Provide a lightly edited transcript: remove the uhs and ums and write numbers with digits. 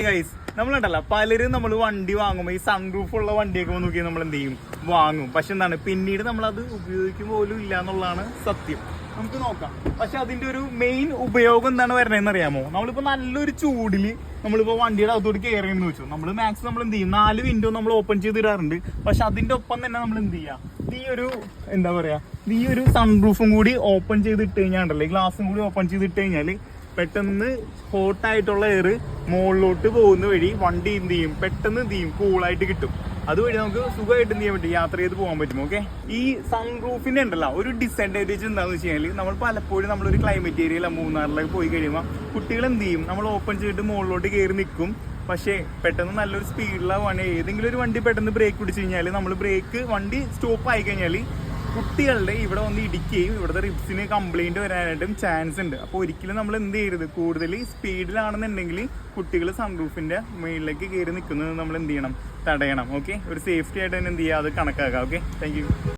Guys നമ്മളുണ്ടല്ലോ പലരും നമ്മൾ വണ്ടി വാങ്ങുമ്പോൾ ഈ സൺറൂഫ് ഉള്ള വണ്ടിയൊക്കെ നോക്കി നമ്മൾ എന്ത് ചെയ്യും വാങ്ങും. പക്ഷെ എന്താണ് പിന്നീട് നമ്മളത് ഉപയോഗിക്കും പോലും ഇല്ല എന്നുള്ളതാണ് സത്യം. നമുക്ക് നോക്കാം. പക്ഷെ അതിന്റെ ഒരു മെയിൻ ഉപയോഗം എന്താണ് വരണതെന്ന് അറിയാമോ? നമ്മളിപ്പോ നല്ലൊരു ചൂടില് നമ്മളിപ്പോ വണ്ടിയുടെ അകത്തോട്ട് കയറിയെന്ന് വെച്ചു, നമ്മൾ മാക്സിമം നമ്മൾ എന്ത് ചെയ്യും 4 വിൻഡോ നമ്മൾ ഓപ്പൺ ചെയ്തിടാറുണ്ട്. പക്ഷെ അതിന്റെ ഒപ്പം തന്നെ നമ്മൾ എന്ത് ചെയ്യാം, ഈ ഒരു എന്താ പറയാ ഈ ഒരു സൺറൂഫും കൂടി ഓപ്പൺ ചെയ്തിട്ട് കഴിഞ്ഞാണ്ടല്ലേ, ഗ്ലാസും കൂടി ഓപ്പൺ ചെയ്തിട്ട് കഴിഞ്ഞാല് പെട്ടെന്ന് ഹോട്ടായിട്ടുള്ള എയർ മുകളിലോട്ട് പോകുന്ന വഴി വണ്ടി എന്ത് ചെയ്യും, പെട്ടെന്ന് എന്ത് ചെയ്യും, കൂളായിട്ട് കിട്ടും. അതുവഴി നമുക്ക് സുഖമായിട്ട് എന്ത് ചെയ്യാൻ പറ്റും, യാത്ര ചെയ്ത് പോകാൻ പറ്റും. ഓക്കെ, ഈ സൺറൂഫിന്റെ ഉണ്ടല്ലോ ഒരു ഡിസഡ്വാൻറ്റേജ് എന്താണെന്ന് വെച്ച് കഴിഞ്ഞാൽ, നമ്മൾ പലപ്പോഴും നമ്മളൊരു ക്ലൈമറ്റ് ഏരിയയിൽ മൂന്നാറിലൊക്കെ പോയി കഴിയുമ്പോൾ കുട്ടികൾ എന്ത് ചെയ്യും, നമ്മൾ ഓപ്പൺ ചെയ്തിട്ട് മുകളിലോട്ട് കയറി നിൽക്കും. പക്ഷേ പെട്ടെന്ന് നല്ലൊരു സ്പീഡിലാണ് ഏതെങ്കിലും ഒരു വണ്ടി പെട്ടെന്ന് ബ്രേക്ക് പിടിച്ചു കഴിഞ്ഞാൽ, നമ്മൾ ബ്രേക്ക് വണ്ടി സ്റ്റോപ്പ് ആയി കഴിഞ്ഞാൽ കുട്ടികളുടെ ഇവിടെ വന്ന് ഇടിക്കുകയും ഇവിടുത്തെ റിബ്സിന് കംപ്ലൈന്റ് വരാനായിട്ടും ചാൻസ് ഉണ്ട്. അപ്പോൾ ഒരിക്കലും നമ്മൾ എന്ത് ചെയ്യരുത്, കൂടുതൽ സ്പീഡിലാണെന്നുണ്ടെങ്കിൽ കുട്ടികൾ സൺറൂഫിന്റെ മുകളിലേക്ക് കയറി നിൽക്കുന്നത് നമ്മൾ എന്ത് ചെയ്യണം, തടയണം. ഓക്കെ, ഒരു സേഫ്റ്റി ആയിട്ട് തന്നെ എന്ത് ചെയ്യുക, അത് കണക്കാക്കാം. Okay, thank you.